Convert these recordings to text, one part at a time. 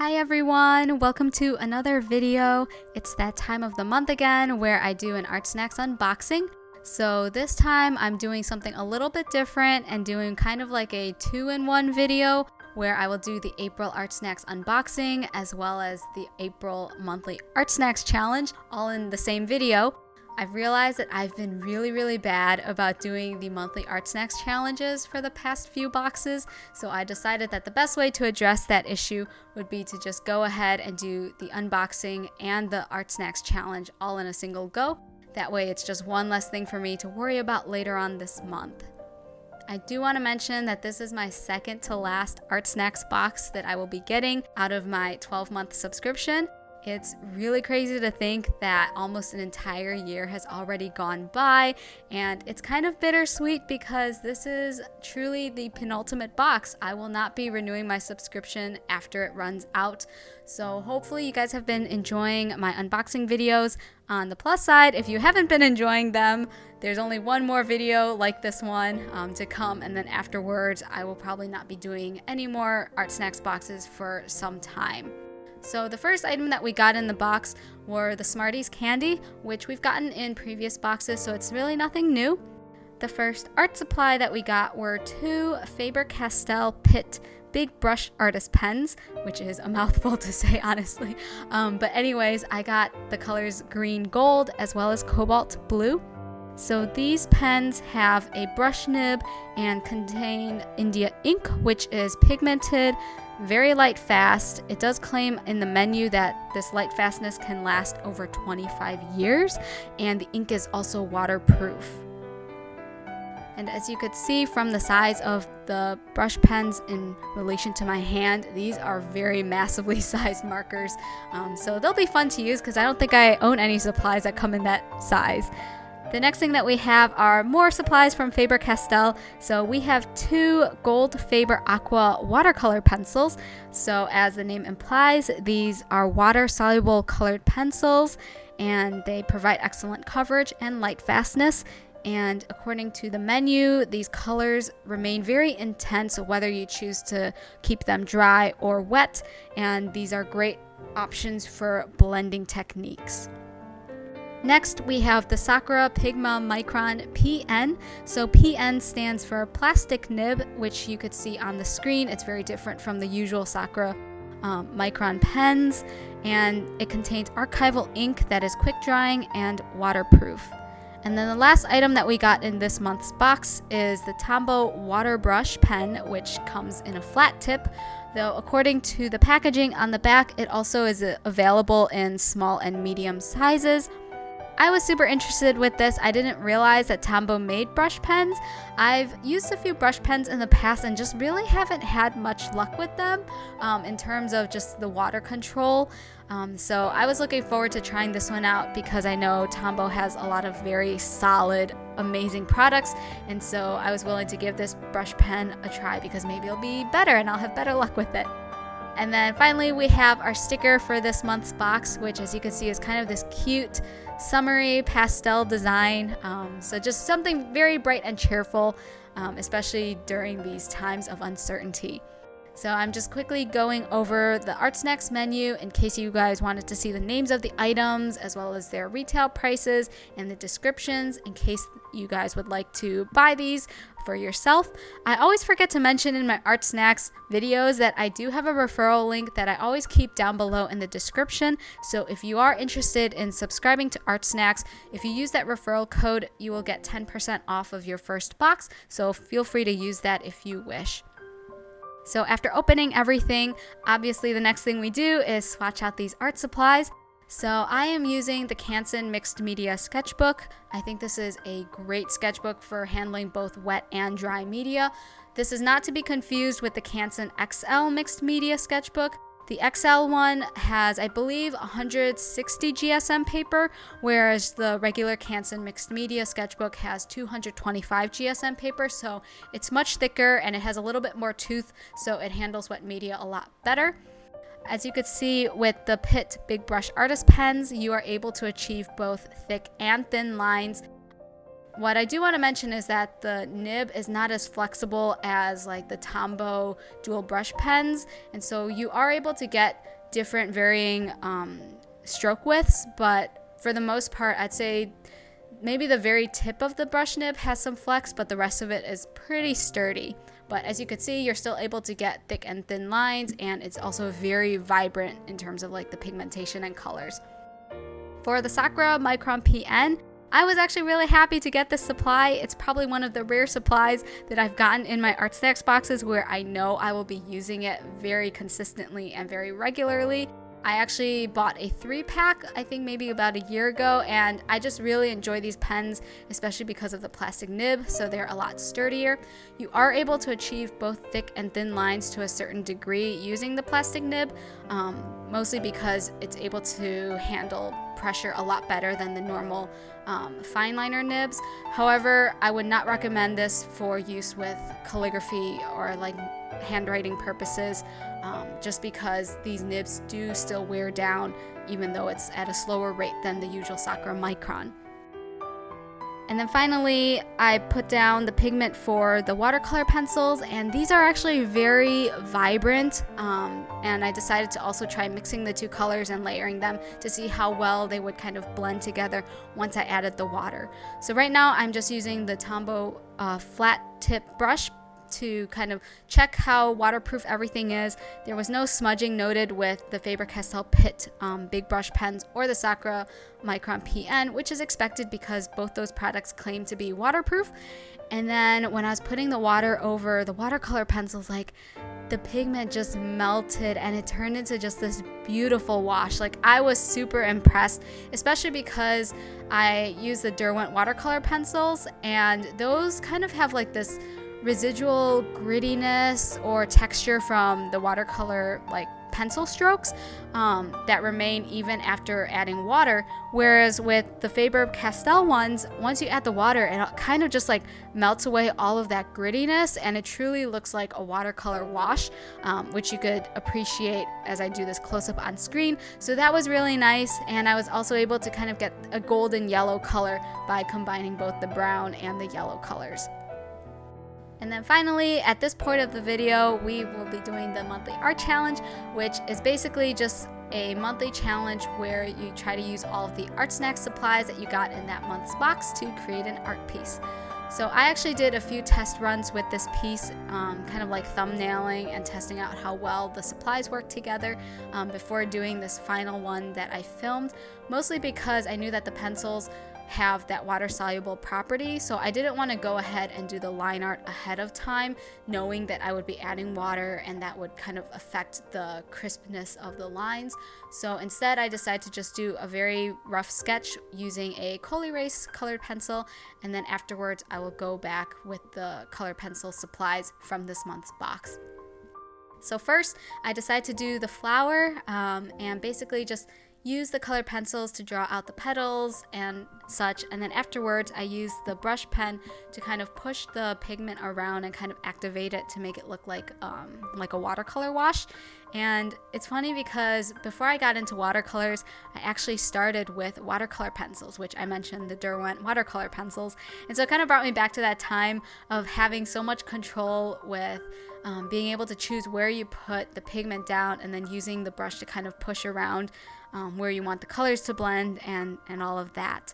Hi everyone, welcome to another video. It's that time of the month again where I do an ArtSnacks unboxing. So this time I'm doing something a little bit different and doing kind of like a two-in-one video where I will do the April ArtSnacks unboxing as well as the April monthly ArtSnacks challenge all in the same video. I've realized that I've been really bad about doing the monthly ArtSnacks challenges for the past few boxes, so I decided that the best way to address that issue would be to just go ahead and do the unboxing and the ArtSnacks challenge all in a single go. That way it's just one less thing for me to worry about later on this month. I do want to mention that this is my second to last ArtSnacks box that I will be getting out of my 12-month subscription. It's really crazy to think that almost an entire year has already gone by, and it's kind of bittersweet because this is truly the penultimate box. I will not be renewing my subscription after it runs out. So hopefully you guys have been enjoying my unboxing videos. On the plus side, if you haven't been enjoying them, there's only one more video like this one to come, and then afterwards I will probably not be doing any more ArtSnacks boxes for some time. So the first item that we got in the box were the Smarties candy, which we've gotten in previous boxes, so it's really nothing new. The first art supply that we got were two Faber-Castell Pitt Big Brush Artist Pens, which is a mouthful to say, honestly. But anyways, I got the colors green gold as well as cobalt blue. So these pens have a brush nib and contain India ink, which is pigmented, very light fast. It does claim in the menu that this light fastness can last over 25 years, and the ink is also waterproof. And as you could see from the size of the brush pens in relation to my hand, these are very massively sized markers. So they'll be fun to use because I don't think I own any supplies that come in that size. The next thing that we have are more supplies from Faber-Castell. So we have two gold Faber Aqua watercolor pencils. So as the name implies, these are water-soluble colored pencils, and they provide excellent coverage and light fastness. And according to the menu, these colors remain very intense whether you choose to keep them dry or wet, and these are great options for blending techniques. Next, we have the Sakura Pigma Micron PN. So PN stands for plastic nib, which you could see on the screen. It's very different from the usual Sakura Micron pens, and it contains archival ink that is quick drying and waterproof. And then the last item that we got in this month's box is the Tombow Water Brush Pen, which comes in a flat tip, though according to the packaging on the back, it also is available in small and medium sizes. I was super interested with this. I didn't realize that Tombow made brush pens. I've used a few brush pens in the past and just really haven't had much luck with them in terms of just the water control. So I was looking forward to trying this one out because I know Tombow has a lot of very solid, amazing products, and so I was willing to give this brush pen a try because maybe it'll be better and I'll have better luck with it. And then finally we have our sticker for this month's box, which as you can see is kind of this cute summery pastel design. So just something very bright and cheerful, especially during these times of uncertainty. So I'm just quickly going over the ArtSnacks menu in case you guys wanted to see the names of the items as well as their retail prices and the descriptions in case you guys would like to buy these for yourself. I always forget to mention in my ArtSnacks videos that I do have a referral link that I always keep down below in the description. So if you are interested in subscribing to ArtSnacks, if you use that referral code, you will get 10% off of your first box. So feel free to use that if you wish. So after opening everything, obviously the next thing we do is swatch out these art supplies. So I am using the Canson Mixed Media Sketchbook. I think this is a great sketchbook for handling both wet and dry media. This is not to be confused with the Canson XL Mixed Media Sketchbook. The XL one has, I believe, 160 GSM paper, whereas the regular Canson Mixed Media Sketchbook has 225 GSM paper, so it's much thicker and it has a little bit more tooth, so it handles wet media a lot better. As you could see with the Pitt Big Brush Artist Pens, you are able to achieve both thick and thin lines. What I do want to mention is that the nib is not as flexible as like the Tombow dual brush pens, and so you are able to get different varying stroke widths, but for the most part I'd say maybe the very tip of the brush nib has some flex, but the rest of it is pretty sturdy. But as you can see, you're still able to get thick and thin lines, and it's also very vibrant in terms of like the pigmentation and colors. For the Sakura Micron PN, I was actually really happy to get this supply. It's probably one of the rare supplies that I've gotten in my ArtSnacks boxes where I know I will be using it very consistently and very regularly. I actually bought a 3-pack, I think maybe about a year ago, and I just really enjoy these pens, especially because of the plastic nib, so they're a lot sturdier. You are able to achieve both thick and thin lines to a certain degree using the plastic nib, mostly because it's able to handle pressure a lot better than the normal fine liner nibs. However, I would not recommend this for use with calligraphy or like handwriting purposes, just because these nibs do still wear down even though it's at a slower rate than the usual Sakura Micron. And then finally, I put down the pigment for the watercolor pencils, and these are actually very vibrant, and I decided to also try mixing the two colors and layering them to see how well they would kind of blend together once I added the water. So right now I'm just using the Tombow flat tip brush to kind of check how waterproof everything is. There was no smudging noted with the Faber-Castell Pitt big brush pens or the Sakura Micron PN, which is expected because both those products claim to be waterproof. And then when I was putting the water over the watercolor pencils, like the pigment just melted and it turned into just this beautiful wash. Like I was super impressed, especially because I use the Derwent watercolor pencils, and those kind of have like this residual grittiness or texture from the watercolor like pencil strokes that remain even after adding water, whereas with the Faber-Castell ones, once you add the water, it kind of just like melts away all of that grittiness, and it truly looks like a watercolor wash, which you could appreciate as I do this close-up on screen. So that was really nice, and I was also able to kind of get a golden yellow color by combining both the brown and the yellow colors. And then finally, at this point of the video, we will be doing the monthly art challenge, which is basically just a monthly challenge where you try to use all of the ArtSnacks supplies that you got in that month's box to create an art piece. So I actually did a few test runs with this piece, kind of like thumbnailing and testing out how well the supplies work together before doing this final one that I filmed, mostly because I knew that the pencils have that water soluble property, so I didn't want to go ahead and do the line art ahead of time knowing that I would be adding water and that would kind of affect the crispness of the lines. So instead I decided to just do a very rough sketch using a coal erase colored pencil, and then afterwards I will go back with the color pencil supplies from this month's box. So first I decided to do the flower and basically just use the colored pencils to draw out the petals and such, and then afterwards I use the brush pen to kind of push the pigment around and kind of activate it to make it look like a watercolor wash. And it's funny because before I got into watercolors, I actually started with watercolor pencils, which I mentioned, the Derwent watercolor pencils, and so it kind of brought me back to that time of having so much control with being able to choose where you put the pigment down and then using the brush to kind of push around where you want the colors to blend and all of that.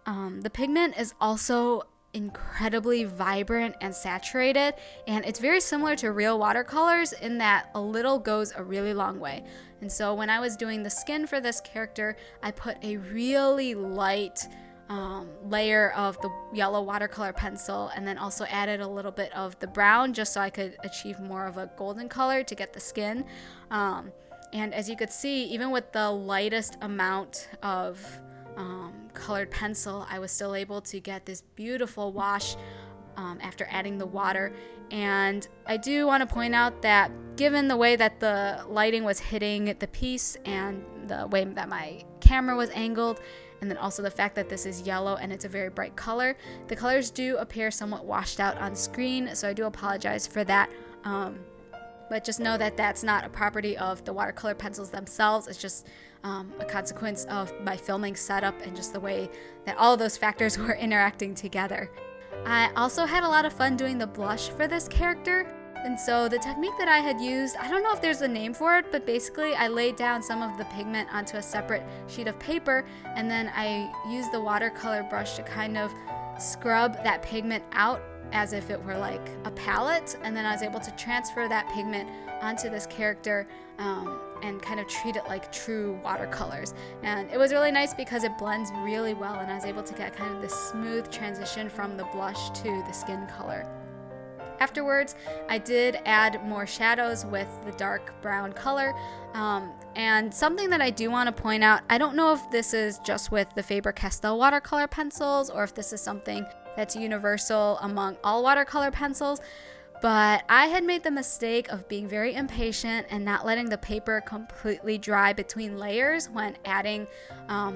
The pigment is also incredibly vibrant and saturated, and it's very similar to real watercolors in that a little goes a really long way. And so when I was doing the skin for this character, I put a really light layer of the yellow watercolor pencil and then also added a little bit of the brown just so I could achieve more of a golden color to get the skin. And as you could see, even with the lightest amount of colored pencil, I was still able to get this beautiful wash after adding the water. And I do want to point out that given the way that the lighting was hitting the piece and the way that my camera was angled, and then also the fact that this is yellow and it's a very bright color, the colors do appear somewhat washed out on screen, so I do apologize for that. but just know that that's not a property of the watercolor pencils themselves. It's just a consequence of my filming setup and just the way that all of those factors were interacting together. I also had a lot of fun doing the blush for this character. And so the technique that I had used, I don't know if there's a name for it, but basically I laid down some of the pigment onto a separate sheet of paper, and then I used the watercolor brush to kind of scrub that pigment out as if it were like a palette, and then I was able to transfer that pigment onto this character and kind of treat it like true watercolors. And it was really nice because it blends really well, and I was able to get kind of this smooth transition from the blush to the skin color. Afterwards, I did add more shadows with the dark brown color. And something that I do want to point out, I don't know if this is just with the Faber-Castell watercolor pencils or if this is something that's universal among all watercolor pencils, but I had made the mistake of being very impatient and not letting the paper completely dry between layers when adding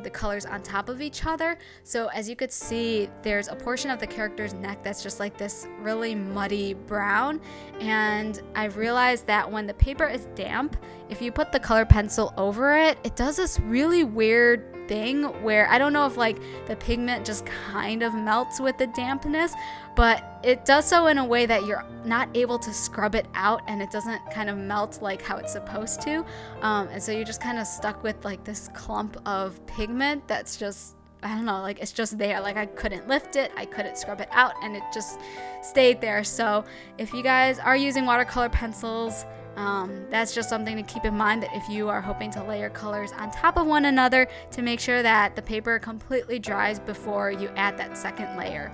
the colors on top of each other. So as you could see, there's a portion of the character's neck that's just like this really muddy brown, and I've realized that when the paper is damp, if you put the color pencil over it, it does this really weird thing where I don't know if like the pigment just kind of melts with the dampness, but it does so in a way that you're not able to scrub it out and it doesn't kind of melt like how it's supposed to. And so you're just kind of stuck with like this clump of pigment that's just, I don't know, like it's just there. Like I couldn't lift it, I couldn't scrub it out, and it just stayed there. So if you guys are using watercolor pencils, that's just something to keep in mind, that if you are hoping to layer colors on top of one another, to make sure that the paper completely dries before you add that second layer.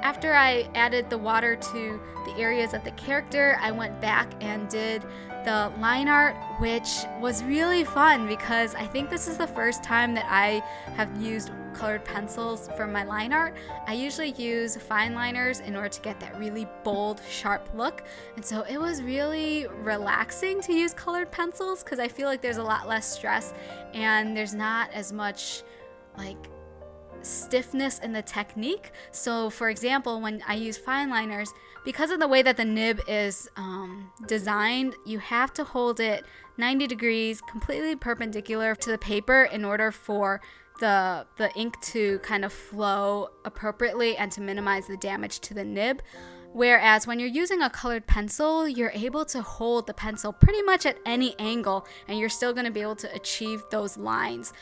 After I added the water to the areas of the character, I went back and did the line art, which was really fun because I think this is the first time that I have used colored pencils for my line art. I usually use fine liners in order to get that really bold, sharp look, and so it was really relaxing to use colored pencils because I feel like there's a lot less stress and there's not as much like stiffness in the technique. So for example, when I use fine liners, because of the way that the nib is designed, you have to hold it 90 degrees completely perpendicular to the paper in order for the ink to kind of flow appropriately and to minimize the damage to the nib. Whereas when you're using a colored pencil, you're able to hold the pencil pretty much at any angle and you're still going to be able to achieve those lines.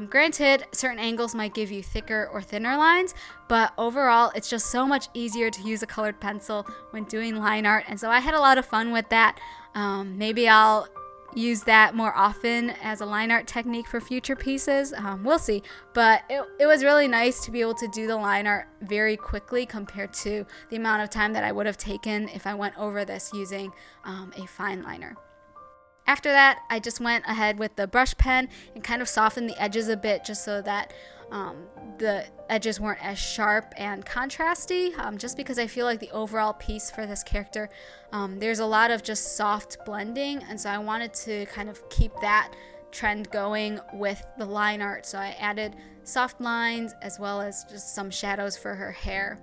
Granted, certain angles might give you thicker or thinner lines, but overall it's just so much easier to use a colored pencil when doing line art, and so I had a lot of fun with that. Maybe I'll use that more often as a line art technique for future pieces. We'll see. But it was really nice to be able to do the line art very quickly compared to the amount of time that I would have taken if I went over this using a fine liner. After that, I just went ahead with the brush pen and kind of softened the edges a bit just so that the edges weren't as sharp and contrasty, just because I feel like the overall piece for this character, there's a lot of just soft blending, and so I wanted to kind of keep that trend going with the line art. So I added soft lines as well as just some shadows for her hair.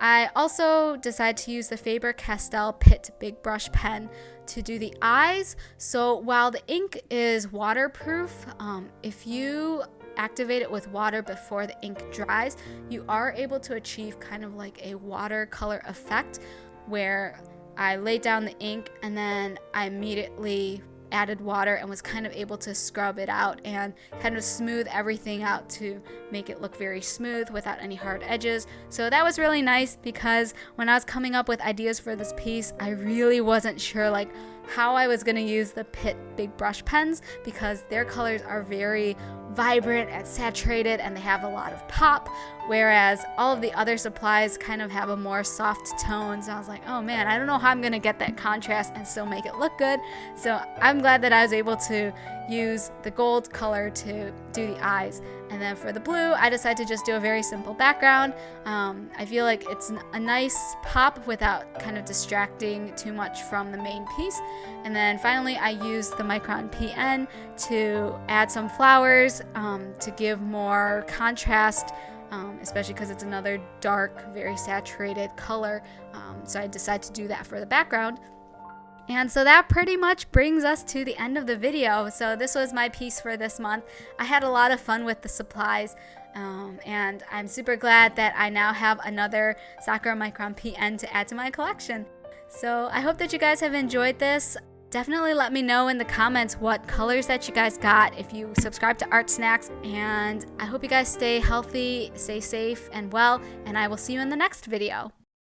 I also decided to use the Faber-Castell Pitt Big Brush Pen to do the eyes. So while the ink is waterproof, if you activate it with water before the ink dries, you are able to achieve kind of like a watercolor effect where I laid down the ink and then I immediately added water and was kind of able to scrub it out and kind of smooth everything out to make it look very smooth without any hard edges. So that was really nice because when I was coming up with ideas for this piece, I really wasn't sure like how I was going to use the Pitt Big Brush pens because their colors are very vibrant and saturated and they have a lot of pop, whereas all of the other supplies kind of have a more soft tone. So I was like, oh man, I don't know how I'm going to get that contrast and still make it look good. So I'm glad that I was able to use the gold color to do the eyes. And then for the blue, I decided to just do a very simple background. I feel like it's a nice pop without kind of distracting too much from the main piece. And then finally, I used the Micron PN to add some flowers to give more contrast, especially because it's another dark, very saturated color. So I decided to do that for the background. And so that pretty much brings us to the end of the video. So this was my piece for this month. I had a lot of fun with the supplies. And I'm super glad that I now have another Sakura Micron PN to add to my collection. So I hope that you guys have enjoyed this. Definitely let me know in the comments what colors that you guys got if you subscribe to ArtSnacks. And I hope you guys stay healthy, stay safe and well, and I will see you in the next video.